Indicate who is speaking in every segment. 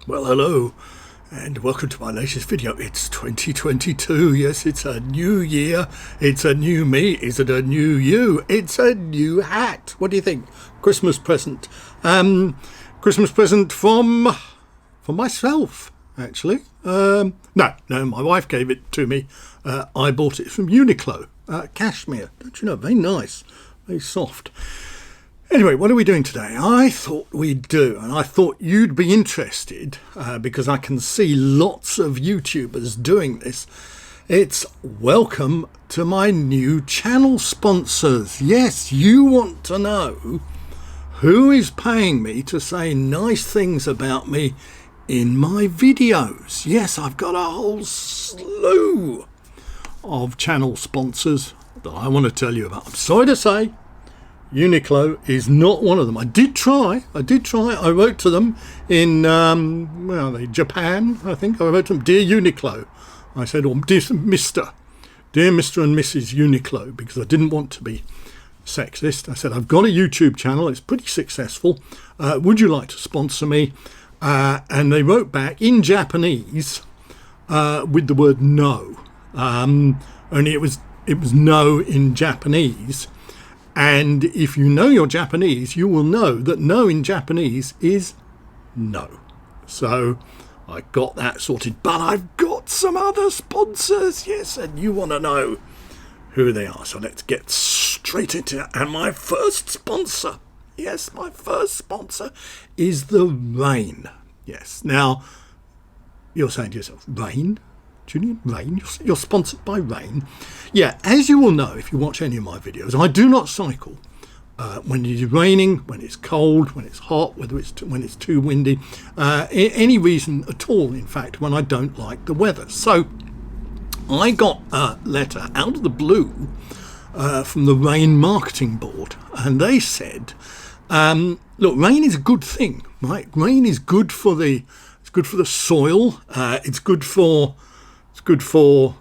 Speaker 1: Well, hello, and welcome to my latest video. It's 2022. Yes, it's a new year. It's a new me. Is it a new you? It's a new hat. What do you think? Christmas present. Christmas present from myself, actually. No, my wife gave it to me. I bought it from Uniqlo. Cashmere. Don't you know? Very nice. Very soft. Anyway, what are we doing today? I thought we'd do, and I thought you'd be interested, because I can see lots of YouTubers doing this. It's welcome to my new channel sponsors. Yes, you want to know who is paying me to say nice things about me in my videos. Yes, I've got a whole slew of channel sponsors that I want to tell you about. I'm sorry to say, Uniqlo is not one of them. I did try. I wrote to them in Japan, I think. I wrote to them, "Dear Uniqlo." I said, or dear Mr. and Mrs. Uniqlo, because I didn't want to be sexist. I said, I've got a YouTube channel. It's pretty successful. Would you like to sponsor me? And they wrote back in Japanese with the word no. Only it was no in Japanese. And if you know your Japanese, you will know that no in Japanese is no. So I got that sorted. But I've got some other sponsors, yes, and you want to know who they are. So let's get straight into it. And my first sponsor, yes, my first sponsor is the rain. Yes. Now, you're saying to yourself, rain? Julian, rain? You're sponsored by rain? Yeah, as you will know if you watch any of my videos, I do not cycle when it is raining, when it's cold, when it's hot, when it's too windy, any reason at all, in fact, when I don't like the weather. So I got a letter out of the blue from the Rain Marketing Board, and they said, look, rain is a good thing, right? Rain is good for the soil. It's good for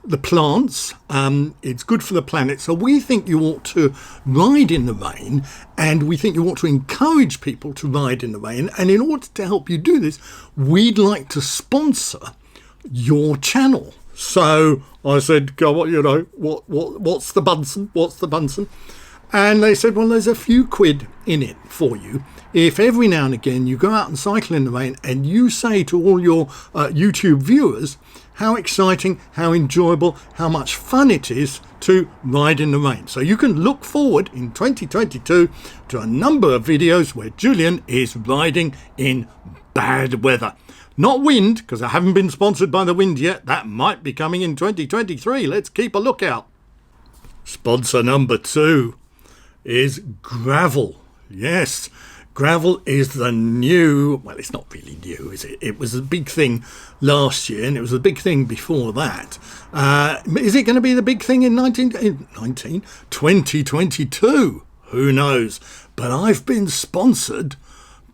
Speaker 1: the plants, it's good for the planet. So we think you ought to ride in the rain, and we think you ought to encourage people to ride in the rain. And in order to help you do this, we'd like to sponsor your channel. So I said, go on, what's the Bunsen? What's the Bunsen? And they said, well, there's a few quid in it for you if every now and again you go out and cycle in the rain and you say to all your YouTube viewers how exciting, how enjoyable, how much fun it is to ride in the rain. So you can look forward in 2022 to a number of videos where Julian is riding in bad weather. Not wind, because I haven't been sponsored by the wind yet. That might be coming in 2023. Let's keep a lookout. Sponsor number 2 is gravel. Yes, gravel is the new, well, it's not really new, is it? It was a big thing last year, and it was a big thing before that. Is it going to be the big thing in 2022? Who knows? But I've been sponsored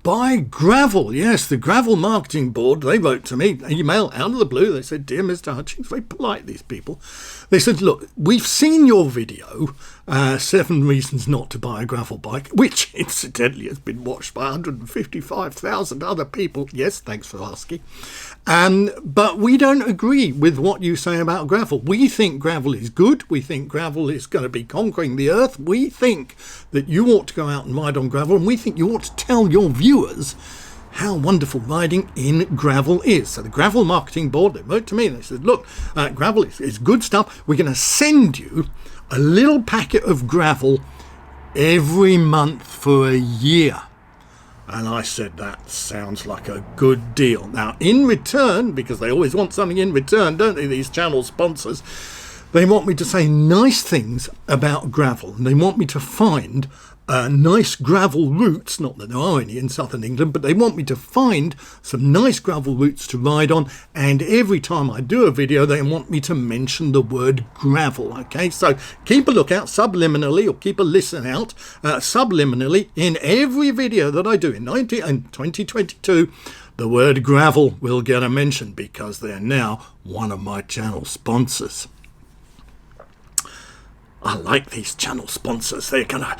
Speaker 1: by gravel. Yes, the Gravel Marketing Board, they wrote to me, an email out of the blue. They said, "Dear Mr. Hutchings," very polite, these people. They said, "Look, we've seen your video, 7 Reasons Not to Buy a Gravel Bike," which incidentally has been watched by 155,000 other people. Yes, thanks for asking. But we don't agree with what you say about gravel. We think gravel is good. We think gravel is going to be conquering the earth. We think that you ought to go out and ride on gravel, and we think you ought to tell your viewers how wonderful riding in gravel is. So the Gravel Marketing Board, they wrote to me and they said, look, gravel is good stuff. We're going to send you a little packet of gravel every month for a year. And I said, that sounds like a good deal. Now, in return, because they always want something in return, don't they, these channel sponsors, they want me to say nice things about gravel. And they want me to find nice gravel routes, not that there are any in southern England, but they want me to find some nice gravel routes to ride on. And every time I do a video, they want me to mention the word gravel. Okay, so keep a lookout subliminally, or keep a listen out subliminally in every video that I do in 2022. The word gravel will get a mention because they're now one of my channel sponsors. I like these channel sponsors. They're gonna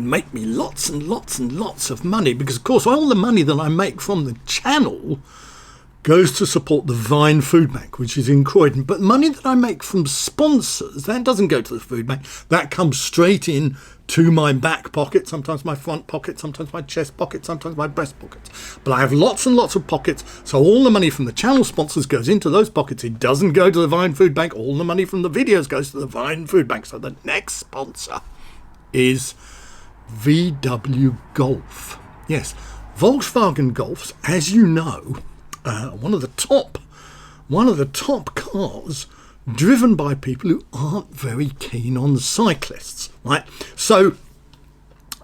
Speaker 1: make me lots and lots and lots of money, because of course all the money that I make from the channel goes to support the Vine Food Bank, which is in Croydon. But money that I make from sponsors, that doesn't go to the food bank. That comes straight in to my back pocket, sometimes my front pocket, sometimes my chest pocket, sometimes my breast pockets. But I have lots and lots of pockets, so all the money from the channel sponsors goes into those pockets. It doesn't go to the Vine Food Bank. All the money from the videos goes to the Vine Food Bank. So the next sponsor is VW Golf. Yes, Volkswagen Golfs, as you know, one of the top cars driven by people who aren't very keen on cyclists, right? So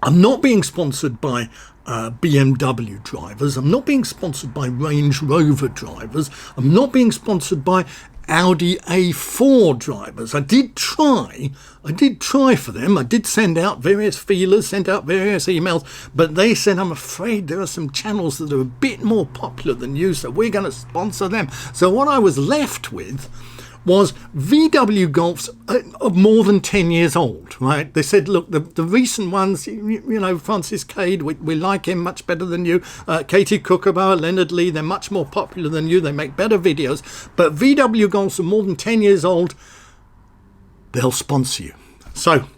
Speaker 1: I'm not being sponsored by BMW drivers. I'm not being sponsored by Range Rover drivers. I'm not being sponsored by Audi A4 drivers. I did try for them. I did send out various feelers, sent out various emails, but they said, I'm afraid there are some channels that are a bit more popular than you, so we're going to sponsor them. So what I was left with was VW Golfs of more than 10 years old, right? They said, look, the recent ones, you know, Francis Cade, we like him much better than you. Katie Kookaburra, Leonard Lee, they're much more popular than you. They make better videos. But VW Golfs are more than 10 years old. They'll sponsor you. So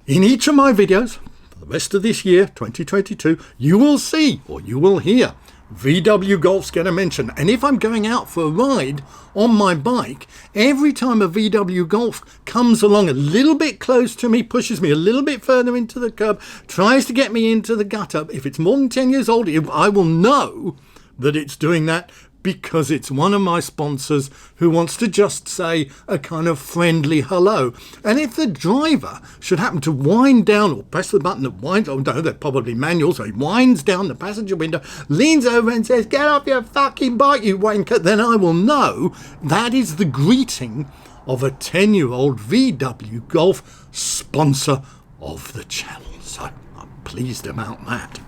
Speaker 1: in each of my videos, for the rest of this year, 2022, you will see or you will hear VW Golf's get a mention. And if I'm going out for a ride on my bike, every time a VW Golf comes along a little bit close to me, pushes me a little bit further into the curb, tries to get me into the gutter, if it's more than 10 years old, I will know that it's doing that because it's one of my sponsors who wants to just say a kind of friendly hello. And if the driver should happen to wind down or press the button that winds, oh no, they're probably manual, so he winds down the passenger window, leans over and says, "Get off your fucking bike, you wanker," then I will know that is the greeting of a 10-year-old VW Golf sponsor of the channel. So I'm pleased about that.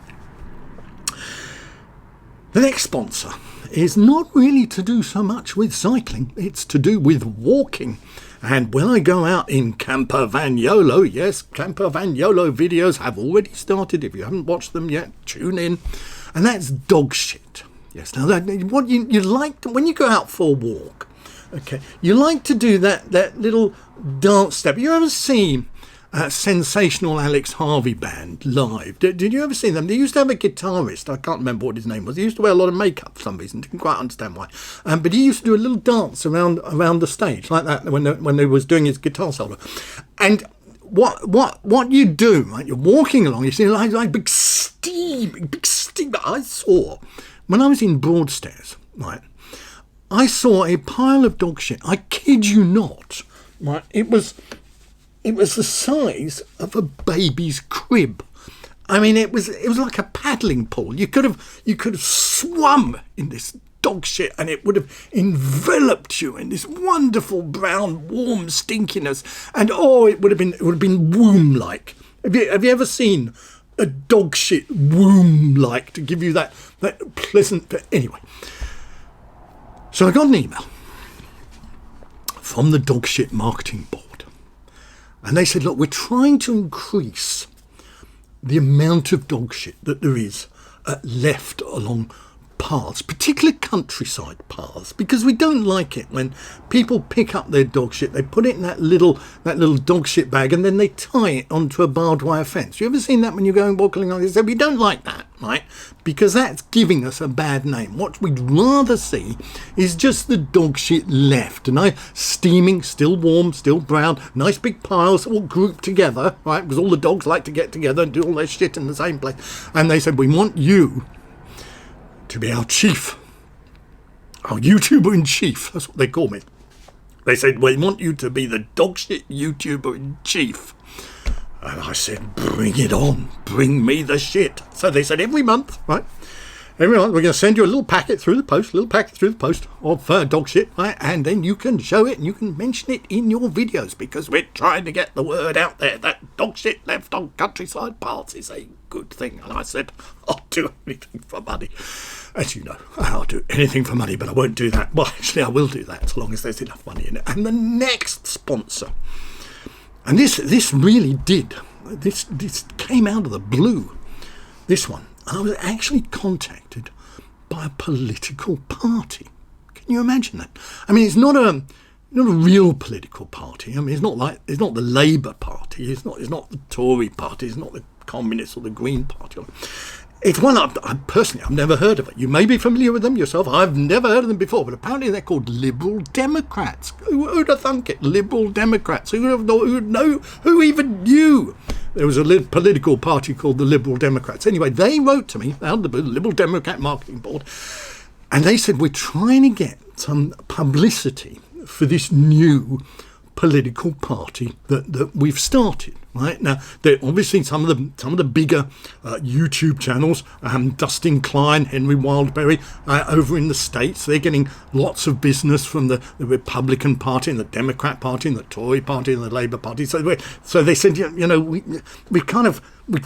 Speaker 1: The next sponsor is not really to do so much with cycling, it's to do with walking. And when I go out in Camper Van YOLO, yes, Camper Van YOLO videos have already started. If you haven't watched them yet, tune in. And that's dog shit. Yes, now what you like to, when you go out for a walk, okay, you like to do that little dance step. You ever seen Sensational Alex Harvey band live? Did you ever see them? They used to have a guitarist, I can't remember what his name was. He used to wear a lot of makeup for some reason, didn't quite understand why, but he used to do a little dance around the stage like that when they was doing his guitar solo. And what you do, right, you're walking along, you see like big steam that I saw when I was in Broadstairs, right? I saw a pile of dog shit, I kid you not, right? It was the size of a baby's crib. I mean, it was like a paddling pool. You could have swum in this dog shit and it would have enveloped you in this wonderful brown warm stinkiness. And it would have been womb-like. Have you ever seen a dog shit womb-like to give you that pleasant? Anyway, so I got an email from the dog shit marketing board. And they said, look, we're trying to increase the amount of dog shit that there is left along paths, particularly countryside paths, because we don't like it when people pick up their dog shit, they put it in that little dog shit bag and then they tie it onto a barbed wire fence. You ever seen that when you're going walking along? They say, we don't like that, right? Because that's giving us a bad name. What we'd rather see is just the dog shit left, steaming, still warm, still brown, nice big piles all grouped together, right? Because all the dogs like to get together and do all their shit in the same place. And they said, we want you to be our chief, our YouTuber in chief. That's what they call me. They said, we want you to be the dog shit YouTuber in chief. And I said, bring it on. Bring me the shit. So they said, every month, right? Every month, we're going to send you a little packet through the post of dog shit, right? And then you can show it and you can mention it in your videos because we're trying to get the word out there that dog shit left on countryside paths is a good thing. And I said, I'll do anything for money. As you know, I'll do anything for money, but I won't do that. Well, actually, I will do that as long as there's enough money in it. And the next sponsor, and this really did, this came out of the blue, this one. I was actually contacted by a political party. Can you imagine that? I mean, it's not a real political party. I mean, it's not the Labour Party. It's not the Tory Party. It's not the Communist or the Green Party. It's one I've never heard of it. You may be familiar with them yourself. I've never heard of them before, but apparently they're called Liberal Democrats. Who'd have thunk it? Liberal Democrats. Who even knew there was a political party called the Liberal Democrats? Anyway, they wrote to me, the Liberal Democrat Marketing Board, and they said, we're trying to get some publicity for this new political party that we've started. Right now, obviously some of the bigger YouTube channels, Dustin Klein, Henry Wildberry, over in the States, they're getting lots of business from the Republican Party and the Democrat Party and the Tory Party and the Labour Party. So they said, we've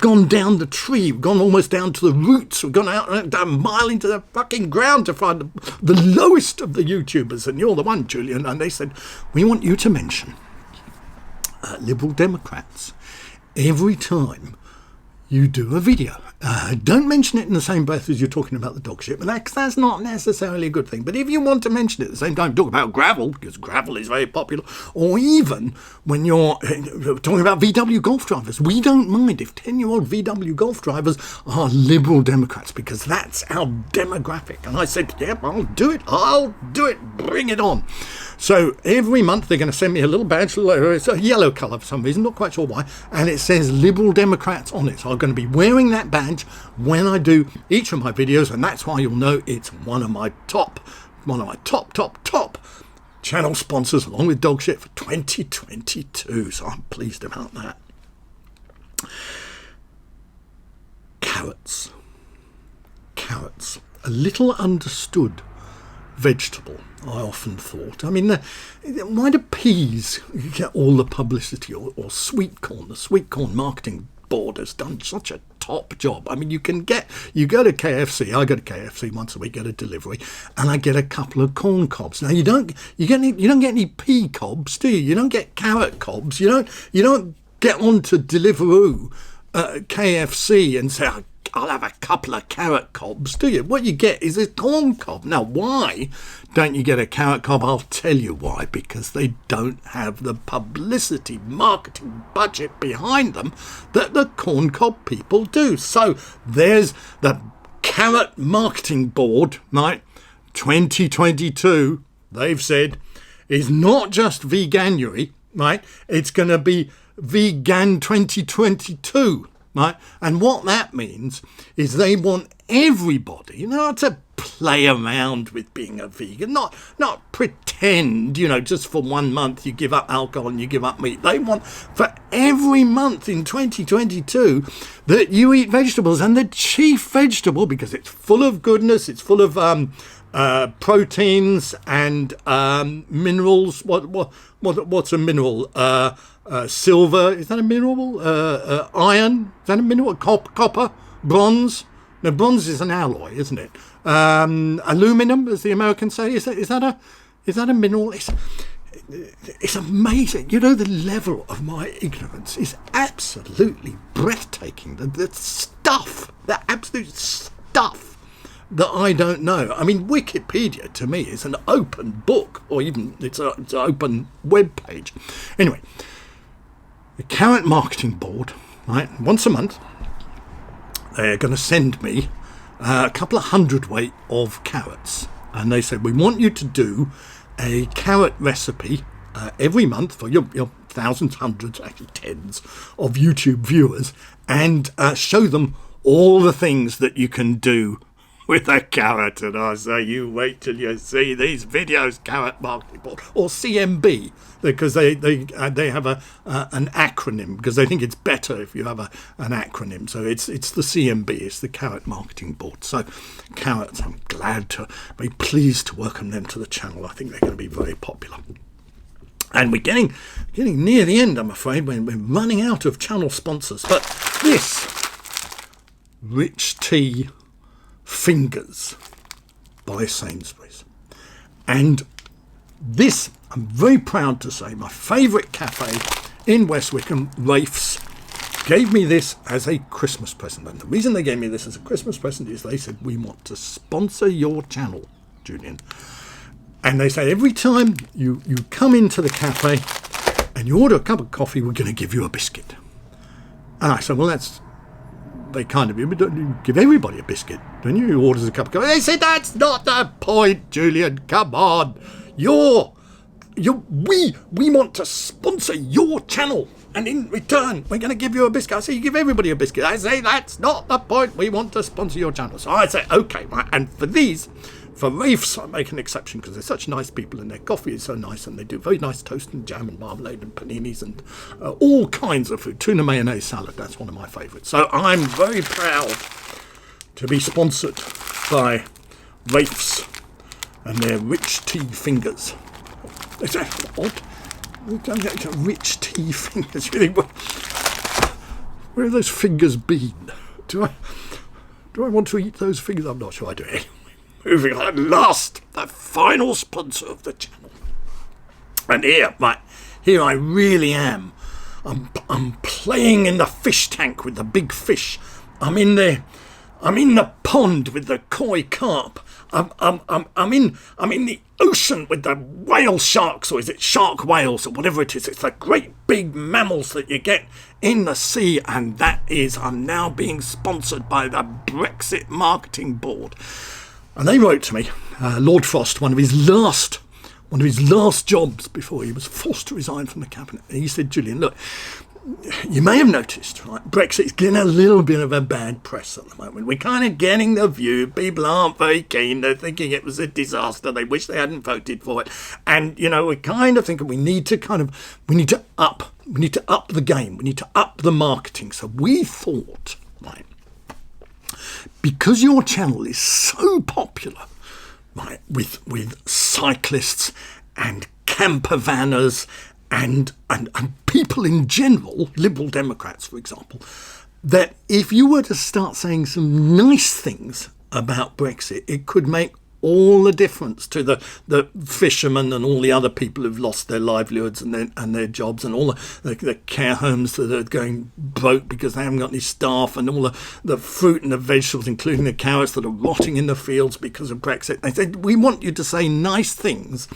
Speaker 1: gone down the tree, we've gone almost down to the roots, we've gone out a mile into the fucking ground to find the lowest of the YouTubers, and you're the one, Julian. And they said, we want you to mention Liberal Democrats every time you do a video. Don't mention it in the same breath as you're talking about the dog shit, but that's not necessarily a good thing. But if you want to mention it at the same time, talk about gravel, because gravel is very popular, or even when you're talking about VW Golf drivers, we don't mind if 10-year-old VW Golf drivers are Liberal Democrats, because that's our demographic. And I said, yep, I'll do it, bring it on. So every month they're going to send me a little badge, it's a yellow colour for some reason, not quite sure why, and it says Liberal Democrats on it. So I'm going to be wearing that badge when I do each of my videos, and that's why you'll know it's one of my top channel sponsors, along with dog shit, for 2022. So I'm pleased about that. Carrots, a little understood vegetable, I often thought. I mean, why do peas get all the publicity, or sweet corn? The sweet corn marketing board has done such a top job. I mean, you go to KFC. I go to KFC once a week, get a delivery, and I get a couple of corn cobs. Now you don't get any pea cobs, do you? You don't get carrot cobs. You don't get onto Deliveroo KFC and say, I'll have a couple of carrot cobs, do you? What you get is a corn cob. Now, why don't you get a carrot cob? I'll tell you why. Because they don't have the publicity marketing budget behind them that the corn cob people do. So there's the Carrot Marketing Board, right? 2022, they've said, is not just Veganuary, right? It's going to be Vegan 2022. Right? And what that means is they want everybody, to play around with being a vegan, not pretend, just for 1 month you give up alcohol and you give up meat. They want for every month in 2022 that you eat vegetables, and the chief vegetable, because it's full of goodness, it's full of proteins and minerals. What's a mineral? Silver, is that a mineral? Iron, is that a mineral? Copper, bronze. No, bronze is an alloy, isn't it? Aluminum, as the Americans say, is that a mineral? It's amazing. The level of my ignorance is absolutely breathtaking. The absolute stuff that I don't know. I mean, Wikipedia to me is an open book, or even it's an open web page. Anyway, the Carrot Marketing Board, right? Once a month, they're going to send me a couple of hundredweight of carrots, and they said, we want you to do a carrot recipe every month for your thousands, hundreds, actually tens of YouTube viewers, and show them all the things that you can do with a carrot. And I say, you wait till you see these videos, Carrot Marketing Board, or CMB, because they have an acronym, because they think it's better if you have an acronym. So it's the CMB, it's the Carrot Marketing Board. So carrots, I'm very pleased to welcome them to the channel. I think they're going to be very popular. And we're getting near the end, I'm afraid. We're running out of channel sponsors. But this Rich Tea Fingers by Sainsbury's. And this, I'm very proud to say, my favourite cafe in West Wickham, Rafe's gave me this as a Christmas present. And the reason they gave me this as a Christmas present is they said, we want to sponsor your channel, Julian. And they say, every time you come into the cafe and you order a cup of coffee, we're going to give you a biscuit. And I said, well, that's very kind of you, but don't you give everybody a biscuit, don't you? Who orders a cup of coffee? They said, that's not the point, Julian. Come on. We want to sponsor your channel. And in return, we're going to give you a biscuit. I say, you give everybody a biscuit. I say, that's not the point. We want to sponsor your channel. So I say, okay, right. And for Wraiths, I make an exception because they're such nice people and their coffee is so nice and they do very nice toast and jam and marmalade and paninis and all kinds of food. Tuna mayonnaise salad, that's one of my favourites. So I'm very proud to be sponsored by Wraiths and their rich tea fingers. It's odd. Rich tea fingers. Where have those fingers been? Do I want to eat those fingers? I'm not sure I do. Anyway, moving on. At last, the final sponsor of the channel. And here I really am. I'm playing in the fish tank with the big fish. I'm in the pond with the koi carp. I'm in the ocean with the whale sharks, or is it shark whales, or whatever it is. It's the great big mammals that you get in the sea, and I'm now being sponsored by the Brexit Marketing Board. And they wrote to me, Lord Frost, one of his last jobs before he was forced to resign from the cabinet. And he said, Julian, look, you may have noticed, right, Brexit's getting a little bit of a bad press at the moment. We're kind of getting the view people aren't very keen. They're thinking it was a disaster. They wish they hadn't voted for it. And, we're kind of thinking we need to up the game. We need to up the marketing. So we thought, right, because your channel is so popular, right, with cyclists and camper vanners and people in general, Liberal Democrats, for example, that if you were to start saying some nice things about Brexit, it could make all the difference to the fishermen and all the other people who've lost their livelihoods and their jobs, and all the care homes that are going broke because they haven't got any staff, and all the fruit and the vegetables, including the carrots, that are rotting in the fields because of Brexit. They said, we want you to say nice things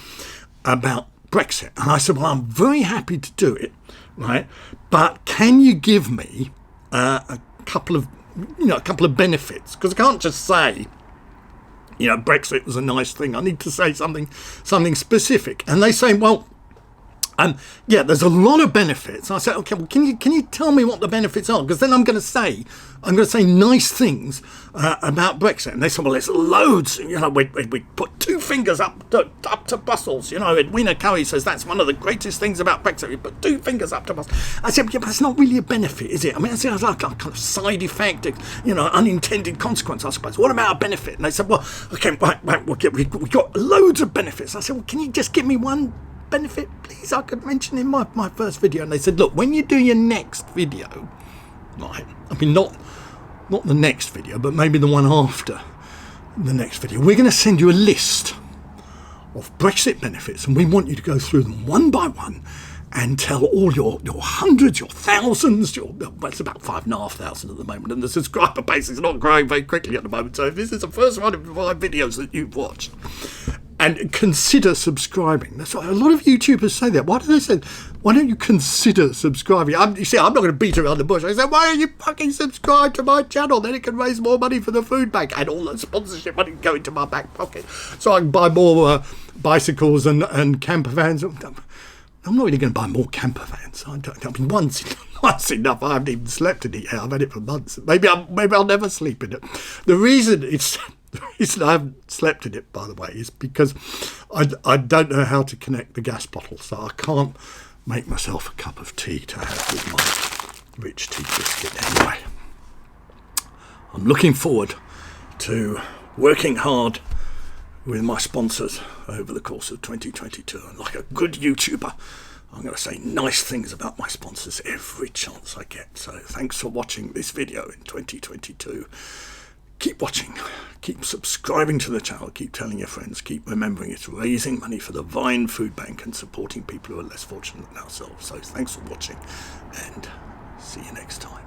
Speaker 1: about Brexit. And I said, well, I'm very happy to do it, right? But can you give me a couple of benefits? Because I can't just say, Brexit was a nice thing. I need to say something specific. And they say, well, there's a lot of benefits. And I said, okay, well, can you tell me what the benefits are? Because then I'm going to say nice things about Brexit. And they said, well, there's loads. We put two fingers up to Brussels. Edwina Curry says that's one of the greatest things about Brexit. We put two fingers up to Brussels. I said, yeah, but it's not really a benefit, is it? I mean, it's like a kind of side effect, unintended consequence, I suppose. What about a benefit? And they said, well, okay, right, we got loads of benefits. I said, well, can you just give me one benefit, please? I could mention in my first video. And they said, look, when you do your next video, right, I mean, not the next video, but maybe the one after the next video, we're going to send you a list of Brexit benefits, and we want you to go through them one by one and tell all your hundreds, your thousands, it's about 5,500 at the moment, and the subscriber base is not growing very quickly at the moment. So if this is the first one of 5 videos that you've watched, and consider subscribing. That's what a lot of YouTubers say that. Why do they say, why don't you consider subscribing? I'm not going to beat around the bush. I say, why don't you fucking subscribe to my channel? Then it can raise more money for the food bank, and all the sponsorship money can go into my back pocket, so I can buy more bicycles and camper vans. I'm not really going to buy more camper vans. I mean, once enough. I haven't even slept in it yet. I've had it for months. Maybe I'll never sleep in it. The reason I haven't slept in it, by the way, is because I don't know how to connect the gas bottle, so I can't make myself a cup of tea to have with my rich tea biscuit anyway. I'm looking forward to working hard with my sponsors over the course of 2022. And like a good YouTuber, I'm going to say nice things about my sponsors every chance I get. So thanks for watching this video in 2022. Keep watching, keep subscribing to the channel, keep telling your friends, keep remembering it's raising money for the Vine Food Bank and supporting people who are less fortunate than ourselves. So thanks for watching, and see you next time.